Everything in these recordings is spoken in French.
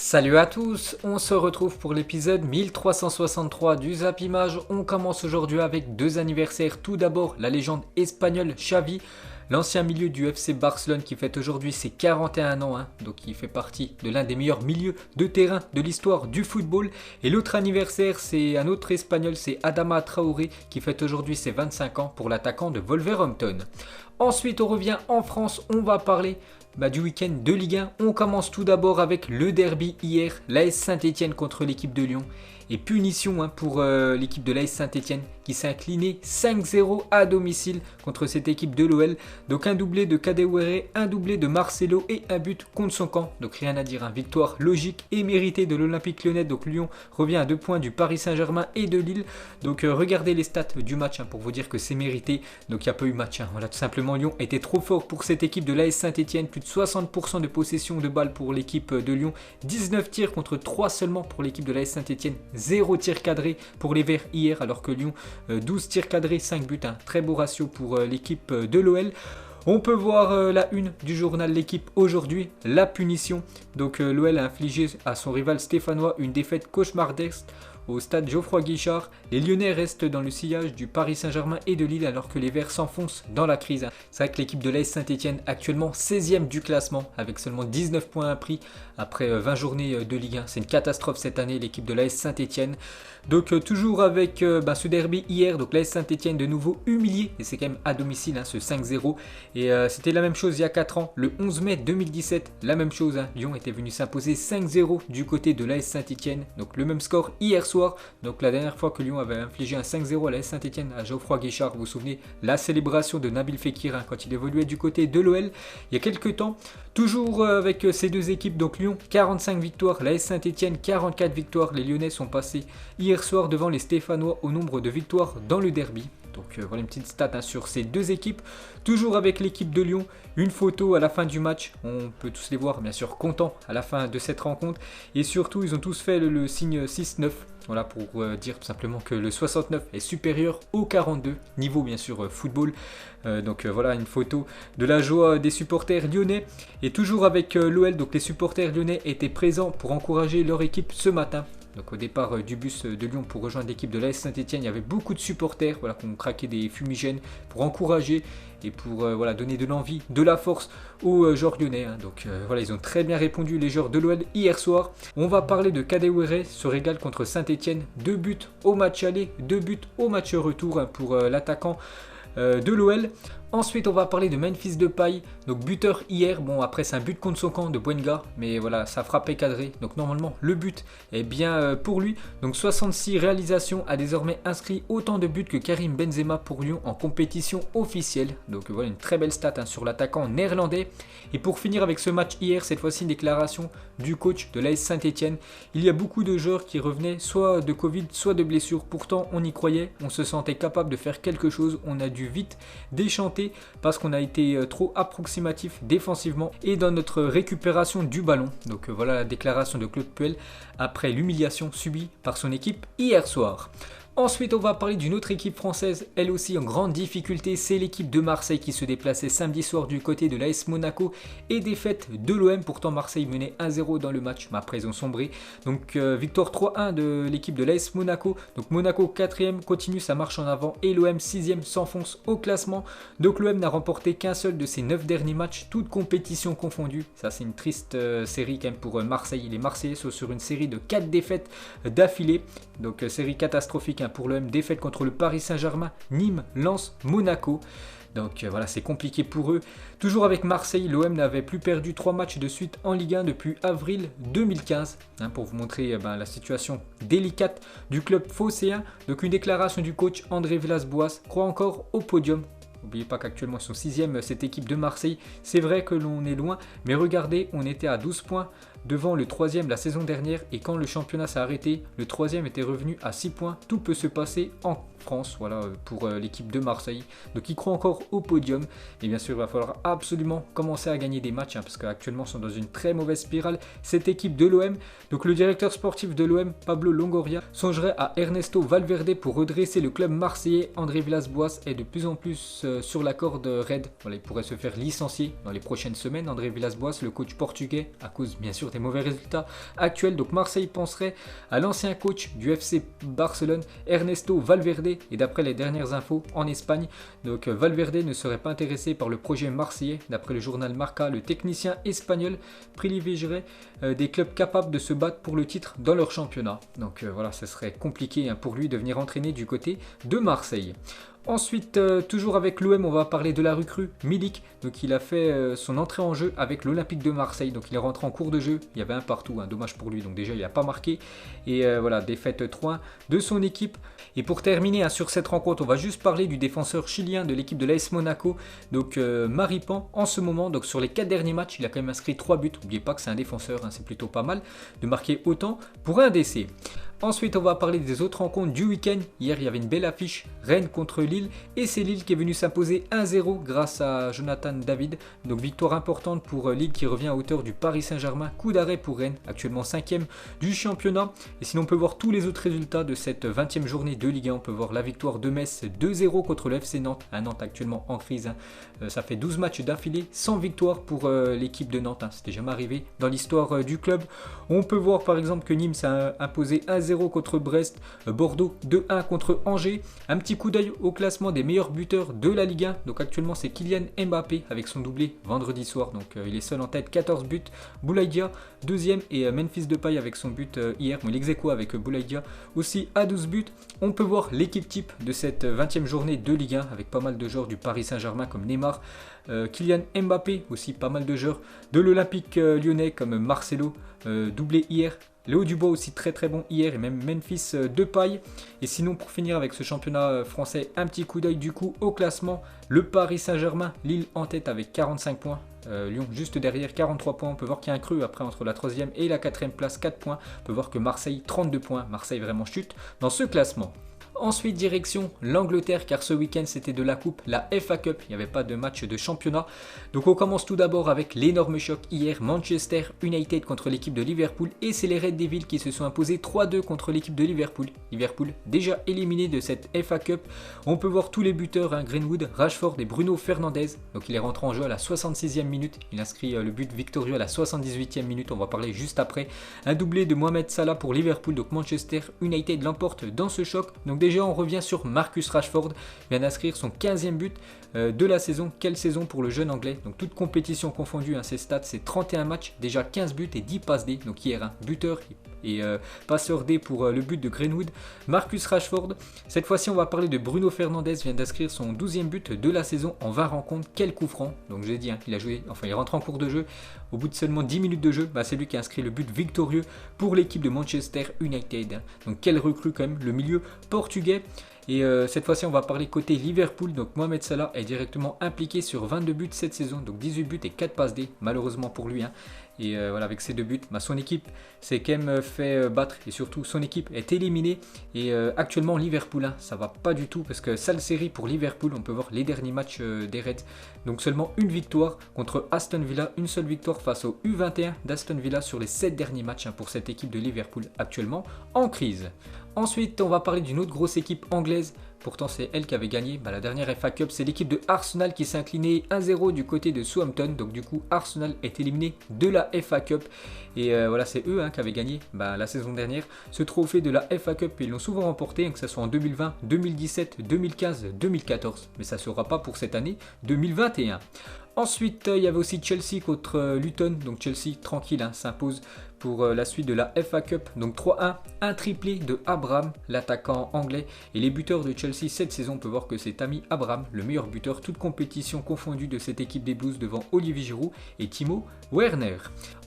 Salut à tous, on se retrouve pour l'épisode 1363 du Zap Image. On commence aujourd'hui avec deux anniversaires. Tout d'abord, la légende espagnole Xavi, l'ancien milieu du FC Barcelone qui fête aujourd'hui ses 41 ans, donc il fait partie de l'un des meilleurs milieux de terrain de l'histoire du football. Et l'autre anniversaire, c'est un autre espagnol, c'est Adama Traoré qui fête aujourd'hui ses 25 ans pour l'attaquant de Wolverhampton. Ensuite, on revient en France, on va parler du week-end de Ligue 1. On commence tout d'abord avec le derby hier, l'AS Saint-Etienne contre l'équipe de Lyon. Et punition pour l'équipe de l'AS Saint-Etienne qui s'est inclinée 5-0 à domicile contre cette équipe de l'OL. Donc un doublé de Kadewere, un doublé de Marcelo et un but contre son camp. Donc rien à dire, victoire logique et méritée de l'Olympique Lyonnais. Donc Lyon revient à 2 points du Paris Saint-Germain et de Lille. Donc regardez les stats du match pour vous dire que c'est mérité. Donc il n'y a pas eu match. Voilà, tout simplement Lyon était trop fort pour cette équipe de l'AS Saint-Etienne. Plus de 60% de possession de balles pour l'équipe de Lyon. 19 tirs contre 3 seulement pour l'équipe de l'AS Saint-Etienne. 0 tir cadré pour les Verts hier, alors que Lyon, 12 tirs cadrés, 5 buts. Très beau ratio pour l'équipe de l'OL. On peut voir la une du journal L'équipe aujourd'hui, la punition. Donc l'OL a infligé à son rival stéphanois une défaite cauchemardesque au stade Geoffroy Guichard. Les Lyonnais restent dans le sillage du Paris Saint-Germain et de Lille alors que les Verts s'enfoncent dans la crise. C'est vrai que l'équipe de l'AS Saint-Etienne actuellement 16e du classement avec seulement 19 points pris après 20 journées de Ligue 1. C'est une catastrophe cette année l'équipe de l'AS Saint-Etienne. Donc toujours avec ce derby hier, donc l'AS Saint-Etienne de nouveau humilié et c'est quand même à domicile ce 5-0. Et c'était la même chose il y a 4 ans, le 11 mai 2017, la même chose. Lyon était venu s'imposer 5-0 du côté de l'AS Saint-Etienne. Donc le même score hier soir. Donc la dernière fois que Lyon avait infligé un 5-0 à l'AS Saint-Etienne à Geoffroy Guichard, vous vous souvenez, la célébration de Nabil Fekir quand il évoluait du côté de l'OL il y a quelques temps. Toujours avec ces deux équipes, donc Lyon 45 victoires, l'AS Saint-Etienne 44 victoires. Les Lyonnais sont passés hier soir devant les Stéphanois au nombre de victoires dans le derby. Donc voilà une petite stat sur ces deux équipes. Toujours avec l'équipe de Lyon, une photo à la fin du match. On peut tous les voir bien sûr contents à la fin de cette rencontre. Et surtout ils ont tous fait le signe 6-9. Voilà pour dire tout simplement que le 69 est supérieur au 42, niveau bien sûr football. Donc voilà une photo de la joie des supporters lyonnais. Et toujours avec l'OL, donc les supporters lyonnais étaient présents pour encourager leur équipe ce matin. Donc au départ du bus de Lyon pour rejoindre l'équipe de l'AS Saint-Etienne, il y avait beaucoup de supporters qui ont craqué des fumigènes pour encourager et pour donner de l'envie, de la force aux joueurs lyonnais. Donc voilà, ils ont très bien répondu les joueurs de l'OL hier soir. On va parler de Kadewere, se régale contre Saint-Etienne. 2 buts au match aller, 2 buts au match retour pour l'attaquant de l'OL. Ensuite on va parler de Memphis Depay, donc buteur hier, après c'est un but contre son camp de Buenga, mais voilà ça frappait cadré, donc normalement le but est bien pour lui. Donc 66 réalisations, a désormais inscrit autant de buts que Karim Benzema pour Lyon en compétition officielle. Donc voilà une très belle stat sur l'attaquant néerlandais. Et pour finir avec ce match hier, cette fois-ci une déclaration du coach de l'AS Saint-Etienne. Il y a beaucoup de joueurs qui revenaient soit de Covid, soit de blessures, pourtant on y croyait, on se sentait capable de faire quelque chose, on a dû vite déchanter parce qu'on a été trop approximatif défensivement et dans notre récupération du ballon. Donc voilà la déclaration de Claude Puel après l'humiliation subie par son équipe hier soir. Ensuite, on va parler d'une autre équipe française, elle aussi en grande difficulté, c'est l'équipe de Marseille qui se déplaçait samedi soir du côté de l'AS Monaco et défaite de l'OM. Pourtant Marseille menait 1-0 dans le match, mais après ils ont sombré. Donc victoire 3-1 de l'équipe de l'AS Monaco. Donc Monaco 4e continue sa marche en avant et l'OM 6e s'enfonce au classement. Donc l'OM n'a remporté qu'un seul de ses 9 derniers matchs, toutes compétitions confondues. Ça c'est une triste série quand même pour Marseille. Les Marseillais sont sur une série de 4 défaites d'affilée. Donc série catastrophique pour l'OM, défaite contre le Paris Saint-Germain, Nîmes, Lens, Monaco. Donc voilà, c'est compliqué pour eux. Toujours avec Marseille, l'OM n'avait plus perdu 3 matchs de suite en Ligue 1 depuis avril 2015. Pour vous montrer la situation délicate du club phocéen. Donc une déclaration du coach André Villas-Boas, croit encore au podium. N'oubliez pas qu'actuellement ils sont 6e cette équipe de Marseille. C'est vrai que l'on est loin, mais regardez, on était à 12 points devant le 3e la saison dernière et quand le championnat s'est arrêté, le 3e était revenu à 6 points. Tout peut se passer en France, voilà pour l'équipe de Marseille. Donc ils croient encore au podium et bien sûr il va falloir absolument commencer à gagner des matchs parce qu'actuellement ils sont dans une très mauvaise spirale cette équipe de l'OM. Donc le directeur sportif de l'OM, Pablo Longoria, songerait à Ernesto Valverde pour redresser le club marseillais. André Villas-Boas est de plus en plus sur la corde raide. Voilà, il pourrait se faire licencier dans les prochaines semaines. André Villas-Boas, le coach portugais, à cause bien sûr des les mauvais résultats actuels. Donc Marseille penserait à l'ancien coach du FC Barcelone, Ernesto Valverde, et d'après les dernières infos en Espagne, donc Valverde ne serait pas intéressé par le projet marseillais. D'après le journal Marca, le technicien espagnol privilégierait des clubs capables de se battre pour le titre dans leur championnat. Donc voilà, ce serait compliqué pour lui de venir entraîner du côté de Marseille. Ensuite, toujours avec l'OM, on va parler de la recrue Milik. Donc il a fait son entrée en jeu avec l'Olympique de Marseille. Donc il est rentré en cours de jeu. Il y avait un partout, dommage pour lui. Donc déjà il n'a pas marqué. Et voilà, défaite 3-1 de son équipe. Et pour terminer sur cette rencontre, on va juste parler du défenseur chilien de l'équipe de l'AS Monaco. Donc Maripan, en ce moment, donc sur les 4 derniers matchs, il a quand même inscrit 3 buts. N'oubliez pas que c'est un défenseur, c'est plutôt pas mal de marquer autant pour un décès. Ensuite, on va parler des autres rencontres du week-end. Hier, il y avait une belle affiche, Rennes contre Lille. Et c'est Lille qui est venu s'imposer 1-0 grâce à Jonathan David. Donc victoire importante pour Lille qui revient à hauteur du Paris Saint-Germain. Coup d'arrêt pour Rennes, actuellement 5e du championnat. Et sinon, on peut voir tous les autres résultats de cette 20e journée de Ligue 1. On peut voir la victoire de Metz 2-0 contre le FC Nantes. Nantes actuellement en crise. Ça fait 12 matchs d'affilée sans victoire pour l'équipe de Nantes. C'était jamais arrivé dans l'histoire du club. On peut voir par exemple que Nîmes a imposé 1-0 contre Brest, Bordeaux 2-1 contre Angers. Un petit coup d'œil au classement des meilleurs buteurs de la Ligue 1. Donc actuellement c'est Kylian Mbappé avec son doublé vendredi soir. Donc il est seul en tête, 14 buts. Boulaïdia deuxième et Memphis Depay avec son but hier. Il ex aequo avec Boulaïdia aussi à 12 buts. On peut voir l'équipe type de cette 20e journée de Ligue 1 avec pas mal de joueurs du Paris Saint-Germain comme Neymar, Kylian Mbappé, aussi pas mal de joueurs de l'Olympique lyonnais comme Marcelo, doublé hier. Léo Dubois aussi très très bon hier et même Memphis Depay. Et sinon pour finir avec ce championnat français, un petit coup d'œil du coup au classement. Le Paris Saint-Germain, Lille en tête avec 45 points. Lyon juste derrière 43 points. On peut voir qu'il y a un creux après entre la 3e et la 4e place, 4 points. On peut voir que Marseille 32 points. Marseille vraiment chute dans ce classement. Ensuite, direction l'Angleterre, car ce week-end c'était de la coupe, la FA Cup, il n'y avait pas de match de championnat. Donc on commence tout d'abord avec l'énorme choc hier, Manchester United contre l'équipe de Liverpool, et c'est les Red Devils qui se sont imposés 3-2 contre l'équipe de Liverpool. Liverpool déjà éliminé de cette FA Cup. On peut voir tous les buteurs, Greenwood, Rashford et Bruno Fernandes. Donc il est rentré en jeu à la 66e minute, il inscrit le but victorieux à la 78e minute, on va parler juste après. Un doublé de Mohamed Salah pour Liverpool, donc Manchester United l'emporte dans ce choc. Donc déjà on revient sur Marcus Rashford, il vient d'inscrire son 15e but de la saison. Quelle saison pour le jeune anglais, donc toute compétition confondue, ses stats c'est 31 matchs, déjà 15 buts et 10 passes D, donc hier buteur et passeur D pour le but de Greenwood. Marcus Rashford, cette fois-ci on va parler de Bruno Fernandes, vient d'inscrire son 12e but de la saison en 20 rencontres, quel coup franc. Donc je l'ai dit, il a joué, il rentre en cours de jeu, au bout de seulement 10 minutes de jeu, c'est lui qui a inscrit le but victorieux pour l'équipe de Manchester United. Donc quel recrue quand même, le milieu portugais. Et cette fois-ci, on va parler côté Liverpool. Donc Mohamed Salah est directement impliqué sur 22 buts cette saison. Donc 18 buts et 4 passes D, malheureusement pour lui. Et voilà, avec ces 2 buts, son équipe s'est quand même fait battre. Et surtout, son équipe est éliminée. Et actuellement, Liverpool, ça va pas du tout. Parce que sale série pour Liverpool. On peut voir les derniers matchs des Reds. Donc seulement une victoire contre Aston Villa. Une seule victoire face au U21 d'Aston Villa sur les 7 derniers matchs pour cette équipe de Liverpool actuellement en crise. Ensuite, on va parler d'une autre grosse équipe anglaise. Pourtant, c'est elle qui avait gagné la dernière FA Cup. C'est l'équipe de Arsenal qui s'est inclinée 1-0 du côté de Southampton. Donc du coup, Arsenal est éliminé de la FA Cup. Et voilà, c'est eux qui avaient gagné la saison dernière ce trophée de la FA Cup. Ils l'ont souvent remporté, que ce soit en 2020, 2017, 2015, 2014. Mais ça ne sera pas pour cette année 2021. Ensuite, il y avait aussi Chelsea contre Luton. Donc Chelsea, tranquille, s'impose pour la suite de la FA Cup. Donc 3-1, un triplé de Abraham, l'attaquant anglais. Et les buteurs de Chelsea cette saison, on peut voir que c'est Tammy Abraham, le meilleur buteur, toute compétition confondue de cette équipe des Blues devant Olivier Giroud et Timo Werner.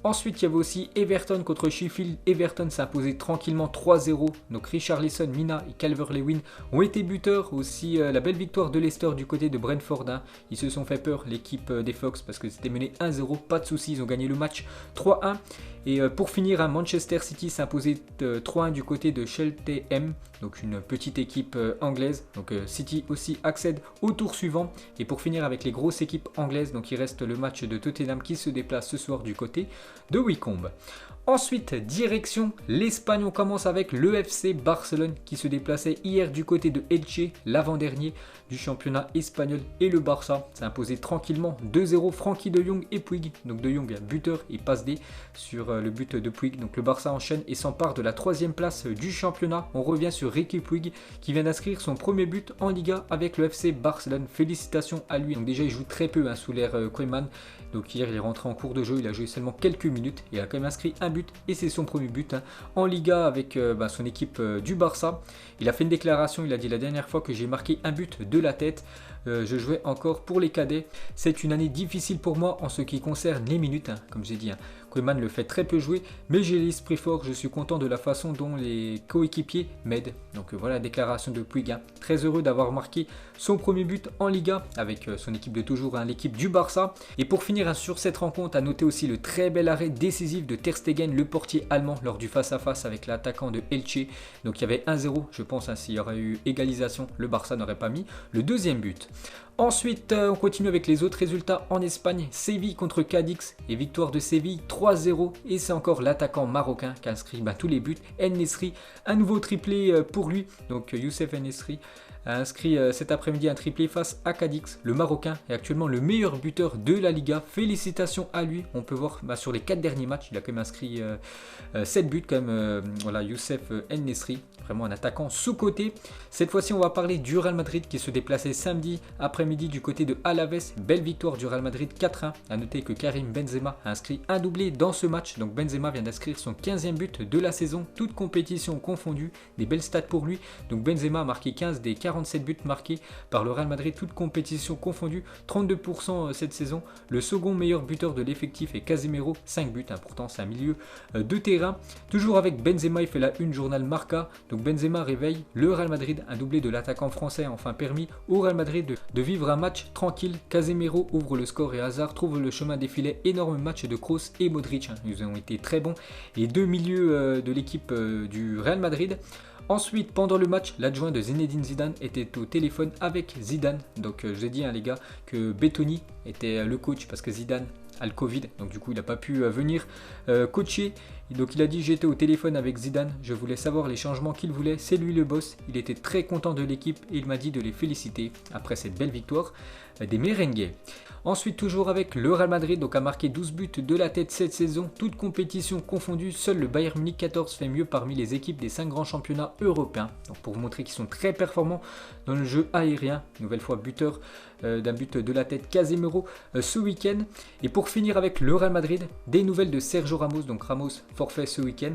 Ensuite, il y avait aussi Everton contre Sheffield. Everton s'est imposé tranquillement 3-0. Donc Richarlison, Mina et Calvert-Lewin ont été buteurs. Aussi la belle victoire de Leicester du côté de Brentford. Ils se sont fait peur, l'équipe des Fox, parce que c'était mené 1-0. Pas de soucis, ils ont gagné le match 3-1. Et pour finir, Manchester City s'est imposé 3-1 du côté de Cheltenham, donc une petite équipe anglaise. Donc City aussi accède au tour suivant. Et pour finir avec les grosses équipes anglaises, donc il reste le match de Tottenham qui se déplace ce soir du côté de Wycombe. Ensuite, direction l'Espagne, on commence avec le FC Barcelone qui se déplaçait hier du côté de Elche, l'avant-dernier du championnat espagnol, et le Barça s'est imposé tranquillement 2-0, Frenkie de Jong et Puig. Donc de Jong buteur et passe D sur le but de Puig. Donc le Barça enchaîne et s'empare de la 3e place du championnat. On revient sur Riqui Puig qui vient d'inscrire son premier but en Liga avec le FC Barcelone. Félicitations à lui. Donc déjà il joue très peu sous l'ère Koeman. Donc hier il est rentré en cours de jeu, il a joué seulement quelques minutes, il a quand même inscrit un but et c'est son premier but en Liga avec son équipe du Barça. Il a fait une déclaration, il a dit: la dernière fois que j'ai marqué un but de la tête, je jouais encore pour les cadets. C'est une année difficile pour moi en ce qui concerne les minutes, comme j'ai dit. Koeman le fait très peu jouer, mais j'ai l'esprit fort, je suis content de la façon dont les coéquipiers m'aident. Donc voilà la déclaration de Puig. Très heureux d'avoir marqué son premier but en Liga avec son équipe de toujours, l'équipe du Barça. Et pour finir sur cette rencontre, à noter aussi le très bel arrêt décisif de Ter Stegen, le portier allemand, lors du face-à-face avec l'attaquant de Elche. Donc il y avait 1-0, je pense, s'il y aurait eu égalisation, le Barça n'aurait pas mis le deuxième but. Ensuite, on continue avec les autres résultats en Espagne. Séville contre Cadix et victoire de Séville 3-0. Et c'est encore l'attaquant marocain qui a inscrit tous les buts. En-Nesyri, un nouveau triplé pour lui. Donc Youssef En-Nesyri a inscrit cet après-midi un triplé face à Cadix. Le Marocain est actuellement le meilleur buteur de la Liga. Félicitations à lui. On peut voir sur les 4 derniers matchs, il a quand même inscrit 7 buts quand même. Voilà, Youssef En-Nesyri, vraiment un attaquant sous-coté. Cette fois-ci, on va parler du Real Madrid qui se déplaçait samedi après-midi du côté de Alaves. Belle victoire du Real Madrid 4-1. A noter que Karim Benzema a inscrit un doublé dans ce match. Donc Benzema vient d'inscrire son 15e but de la saison, toute compétition confondue. Des belles stats pour lui. Donc Benzema a marqué 15 des 47 buts marqués par le Real Madrid, toute compétition confondue, 32% cette saison. Le second meilleur buteur de l'effectif est Casemiro, 5 buts. Pourtant c'est un milieu de terrain. Toujours avec Benzema, il fait la une journal Marca. Donc Benzema réveille le Real Madrid. Un doublé de l'attaquant français a enfin permis au Real Madrid de vivre un match tranquille. Casemiro ouvre le score et Hazard trouve le chemin des filets. Énorme match de Kroos et Modric. Ils ont été très bons. Les deux milieux de l'équipe du Real Madrid. Ensuite, pendant le match, l'adjoint de Zinedine Zidane était au téléphone avec Zidane. Donc je vous ai dit les gars que Bettoni était le coach parce que Zidane a le Covid. Donc du coup il n'a pas pu venir coacher. Donc il a dit: j'étais au téléphone avec Zidane, je voulais savoir les changements qu'il voulait, c'est lui le boss. Il était très content de l'équipe et il m'a dit de les féliciter après cette belle victoire des merengues. Ensuite, toujours avec le Real Madrid, donc a marqué 12 buts de la tête cette saison, toute compétition confondue. Seul le Bayern Munich 14 fait mieux parmi les équipes des 5 grands championnats européens. Donc pour vous montrer qu'ils sont très performants dans le jeu aérien. Nouvelle fois buteur d'un but de la tête Casemiro ce week-end. Et pour finir avec le Real Madrid, des nouvelles de Sergio Ramos. Donc Ramos forfait ce week-end.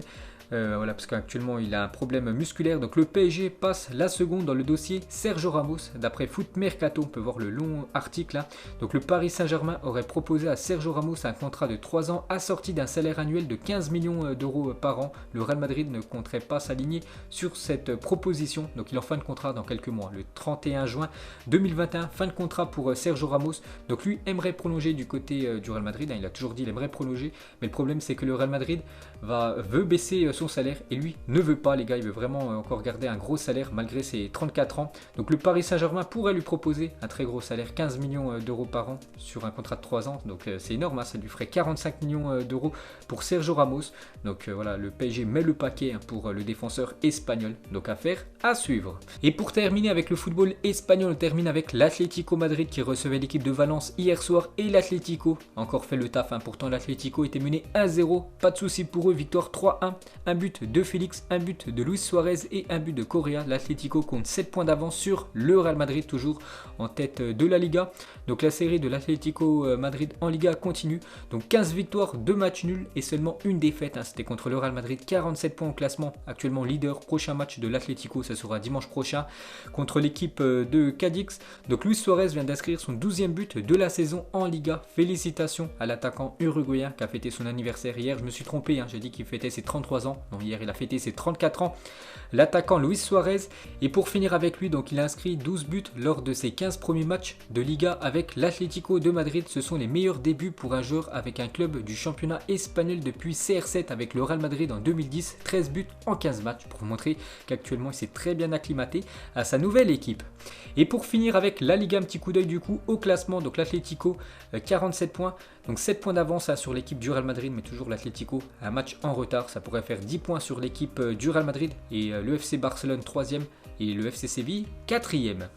Voilà, parce qu'actuellement il a un problème musculaire. Donc le PSG passe la seconde dans le dossier Sergio Ramos. D'après Foot Mercato, on peut voir le long article là. Donc le Paris Saint-Germain aurait proposé à Sergio Ramos un contrat de 3 ans assorti d'un salaire annuel de 15 millions d'euros par an. Le Real Madrid ne compterait pas s'aligner sur cette proposition. Donc il est en fin de contrat dans quelques mois. Le 31 juin 2021, fin de contrat pour Sergio Ramos. Donc lui aimerait prolonger du côté du Real Madrid. Il a toujours dit qu'il aimerait prolonger. Mais le problème c'est que le Real Madrid veut baisser son salaire et lui ne veut pas, les gars. Il veut vraiment encore garder un gros salaire malgré ses 34 ans. Donc le Paris Saint-Germain pourrait lui proposer un très gros salaire, 15 millions d'euros par an sur un contrat de 3 ans. Donc c'est énorme, ça lui ferait 45 millions d'euros pour Sergio Ramos. Donc voilà, le PSG met le paquet pour le défenseur espagnol. Donc affaire à suivre. Et pour terminer avec le football espagnol, on termine avec l'Atlético Madrid qui recevait l'équipe de Valence hier soir. Et l'Atlético a encore fait le taf. Pourtant l'Atlético était mené 1-0, pas de souci pour eux, victoire 3-1. Un but de Félix, un but de Luis Suarez et un but de Correa. L'Atlético compte 7 points d'avance sur le Real Madrid, toujours en tête de la Liga. Donc la série de l'Atlético Madrid en Liga continue. Donc 15 victoires, 2 matchs nuls et seulement une défaite. C'était contre le Real Madrid, 47 points au classement, actuellement leader. Prochain match de l'Atlético, ça sera dimanche prochain contre l'équipe de Cadix. Donc Luis Suarez vient d'inscrire son 12e but de la saison en Liga. Félicitations à l'attaquant uruguayen qui a fêté son anniversaire hier. Je me suis trompé, j'ai dit qu'il fêtait ses 33 ans. Non, hier il a fêté ses 34 ans. L'attaquant Luis Suarez. Et pour finir avec lui, donc il a inscrit 12 buts lors de ses 15 premiers matchs de Liga avec l'Atlético de Madrid. Ce sont les meilleurs débuts pour un joueur avec un club du championnat espagnol depuis CR7 avec le Real Madrid en 2010. 13 buts en 15 matchs pour vous montrer qu'actuellement il s'est très bien acclimaté à sa nouvelle équipe. Et pour finir avec la Liga, un petit coup d'œil du coup au classement. Donc l'Atlético 47 points. Donc 7 points d'avance sur l'équipe du Real Madrid, mais toujours l'Atlético un match en retard. Ça pourrait faire 10 points sur l'équipe du Real Madrid et le FC Barcelone 3e et le FC Séville 4e.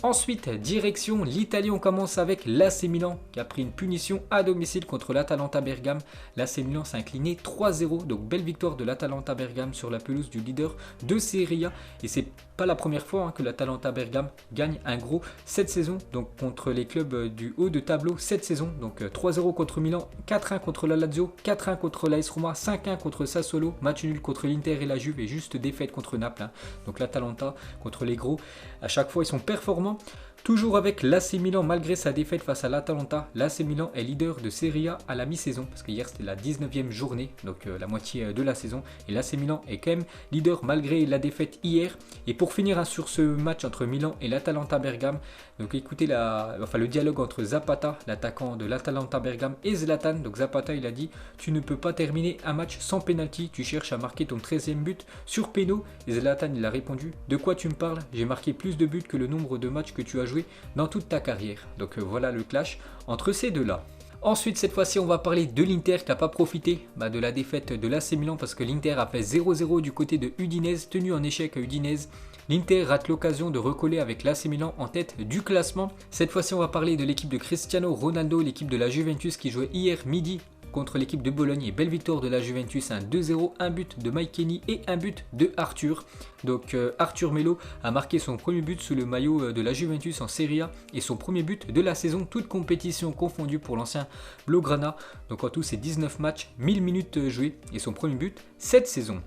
Ensuite, direction l'Italie, on commence avec l'AC Milan qui a pris une punition à domicile contre l'Atalanta Bergame. L'AC Milan s'est incliné 3-0, donc belle victoire de l'Atalanta Bergame sur la pelouse du leader de Serie A. Et c'est pas la première fois que l'Atalanta Bergame gagne un gros cette saison, donc contre les clubs du haut de tableau cette saison. Donc 3-0 contre Milan, 4-1 contre la Lazio, 4-1 contre l'AS Roma, 5-1 contre Sassuolo, match nul contre l'Inter et la Juve et juste défaite contre Naples. Donc l'Atalanta contre les gros, à chaque fois ils sont performants. Toujours avec l'AC Milan, malgré sa défaite face à l'Atalanta, l'AC Milan est leader de Serie A à la mi-saison, parce que hier c'était la 19e journée, donc la moitié de la saison, et l'AC Milan est quand même leader malgré la défaite hier. Et pour finir sur ce match entre Milan et l'Atalanta Bergame, donc écoutez le dialogue entre Zapata, l'attaquant de l'Atalanta Bergame, et Zlatan. Donc Zapata il a dit: tu ne peux pas terminer un match sans penalty, tu cherches à marquer ton 13e but sur péno. Et Zlatan il a répondu: de quoi tu me parles, j'ai marqué plus de buts que le nombre de matchs que tu as joué dans toute ta carrière. Donc voilà le clash entre ces deux-là. Ensuite, cette fois-ci, on va parler de l'Inter qui n'a pas profité de la défaite de l'AC Milan parce que l'Inter a fait 0-0 du côté de Udinese, tenu en échec à Udinese. L'Inter rate l'occasion de recoller avec l'AC Milan en tête du classement. Cette fois-ci, on va parler de l'équipe de Cristiano Ronaldo, l'équipe de la Juventus qui jouait hier midi contre l'équipe de Bologne et belle victoire de la Juventus, un 2-0, un but de Mike Kenny et un but de Arthur. Donc Arthur Melo a marqué son premier but sous le maillot de la Juventus en Serie A et son premier but de la saison, toute compétition confondue pour l'ancien Blaugrana. Donc en tout c'est 19 matchs, 1000 minutes jouées et son premier but cette saison.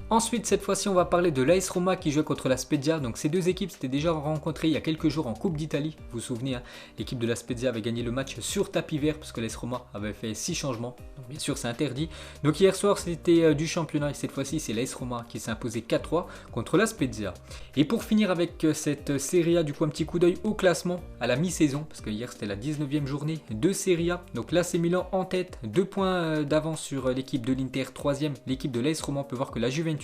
Ensuite, cette fois-ci, on va parler de l'AS Roma qui joue contre la Spezia. Donc ces deux équipes s'étaient déjà rencontrées il y a quelques jours en Coupe d'Italie. Vous vous souvenez, l'équipe de la Spezia avait gagné le match sur tapis vert parce que l'AS Roma avait fait 6 changements. Donc bien sûr, c'est interdit. Donc hier soir, c'était du championnat et cette fois-ci, c'est l'AS Roma qui s'est imposé 4-3 contre la Spezia. Et pour finir avec cette Serie A, du coup un petit coup d'œil au classement à la mi-saison parce que hier c'était la 19e journée de Serie A. Donc l'AC Milan en tête, 2 points d'avance sur l'équipe de l'Inter, 3e. L'équipe de l'AS Roma, on peut voir que la Juventus,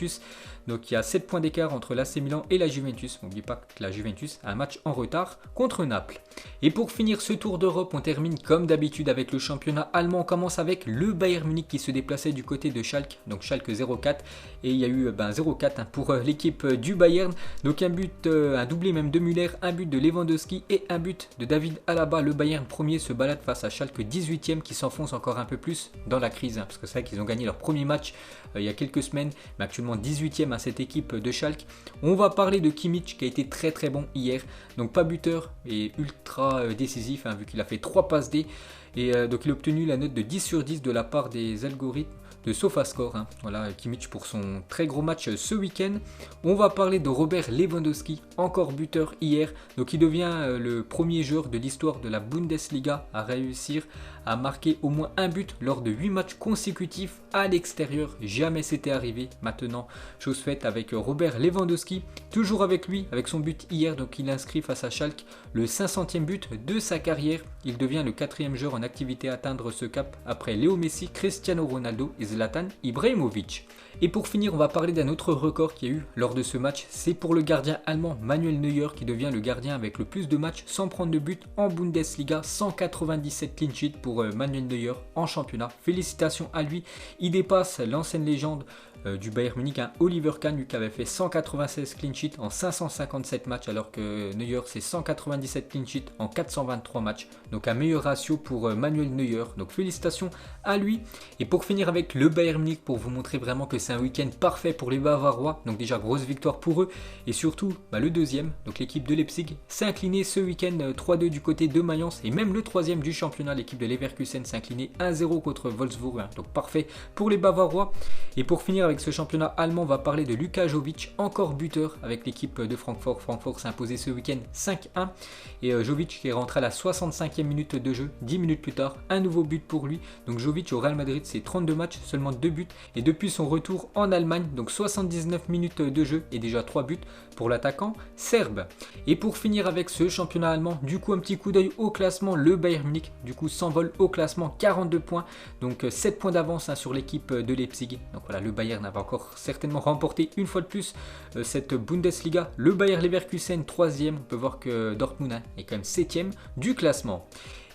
donc il y a 7 points d'écart entre l'AC Milan et la Juventus. N'oubliez pas que la Juventus a un match en retard contre Naples. Et pour finir ce tour d'Europe, on termine comme d'habitude avec le championnat allemand. On commence avec le Bayern Munich qui se déplaçait du côté de Schalke, donc Schalke 0-4. Et il y a eu 0-4 pour l'équipe du Bayern. Donc un but, un doublé même de Müller, un but de Lewandowski et un but de David Alaba. Le Bayern premier se balade face à Schalke 18e qui s'enfonce encore un peu plus dans la crise. Parce que c'est vrai qu'ils ont gagné leur premier match il y a quelques semaines, mais actuellement 18e à cette équipe de Schalke. On va parler de Kimmich qui a été très très bon hier, donc pas buteur et ultra décisif vu qu'il a fait 3 passes D et donc il a obtenu la note de 10 sur 10 de la part des algorithmes de SofaScore. Voilà Kimmich pour son très gros match ce week-end. On va parler de Robert Lewandowski, encore buteur hier, donc il devient le premier joueur de l'histoire de la Bundesliga à réussir à marquer au moins un but lors de 8 matchs consécutifs à l'extérieur. Jamais c'était arrivé. Maintenant, chose faite avec Robert Lewandowski. Toujours avec lui, avec son but hier. Donc il inscrit face à Schalke le 500e but de sa carrière. Il devient le 4e joueur en activité à atteindre ce cap après Léo Messi, Cristiano Ronaldo et Zlatan Ibrahimovic. Et pour finir, on va parler d'un autre record qu'il y a eu lors de ce match. C'est pour le gardien allemand Manuel Neuer qui devient le gardien avec le plus de matchs sans prendre de but en Bundesliga. 197 clean sheets pour Manuel Neuer en championnat. Félicitations à lui. Il dépasse l'ancienne légende du Bayern Munich, Oliver Kahn, qui avait fait 196 clean sheets en 557 matchs, alors que Neuer c'est 197 clean sheets en 423 matchs. Donc un meilleur ratio pour Manuel Neuer. Donc félicitations à lui. Et pour finir avec le Bayern Munich, pour vous montrer vraiment que c'est un week-end parfait pour les Bavarois. Donc déjà grosse victoire pour eux. Et surtout le deuxième, donc l'équipe de Leipzig, s'est inclinée ce week-end 3-2 du côté de Mayence. Et même le troisième du championnat, l'équipe de Leverkusen, s'est inclinée 1-0 contre Wolfsburg. Donc parfait pour les Bavarois. Et pour finir avec ce championnat allemand, on va parler de Luka Jovic, encore buteur avec l'équipe de Francfort. Francfort s'est imposé ce week-end 5-1. Et Jovic qui est rentré à la 65e minute de jeu, 10 minutes plus tard, un nouveau but pour lui. Donc Jovic au Real Madrid, c'est 32 matchs, seulement 2 buts. Et depuis son retour en Allemagne, donc 79 minutes de jeu et déjà 3 buts pour l'attaquant serbe. Et pour finir avec ce championnat allemand, du coup un petit coup d'œil au classement, le Bayern Munich du coup s'envole au classement, 42 points, donc 7 points d'avance sur l'équipe de Leipzig. Donc voilà, le Bayern avait encore certainement remporté une fois de plus cette Bundesliga. Le Bayer Leverkusen 3e, on peut voir que Dortmund est quand même 7e du classement.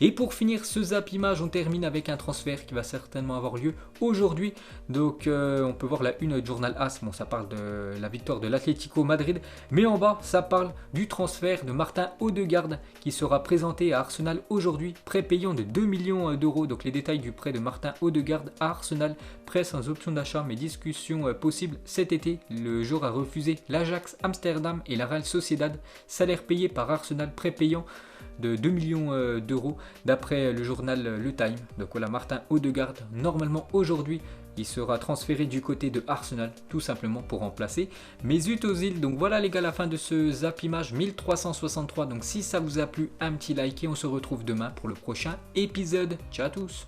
Et pour finir ce Zap Image, on termine avec un transfert qui va certainement avoir lieu aujourd'hui. Donc on peut voir la une du journal AS, bon ça parle de la victoire de l'Atlético Madrid, mais en bas ça parle du transfert de Martin Odegaard qui sera présenté à Arsenal aujourd'hui, prêt payant de 2 millions d'euros. Donc les détails du prêt de Martin Odegaard à Arsenal, prêt sans option d'achat mais discussion possible cet été. Le joueur a refusé l'Ajax Amsterdam et la Real Sociedad, salaire payé par Arsenal, prêt payant de 2 millions d'euros d'après le journal Le Time. Donc voilà, Martin Odegaard, normalement aujourd'hui, il sera transféré du côté de Arsenal, tout simplement pour remplacer Mesut Ozil. Donc voilà les gars, la fin de ce Zap Image 1363. Donc si ça vous a plu, un petit like et on se retrouve demain pour le prochain épisode. Ciao à tous.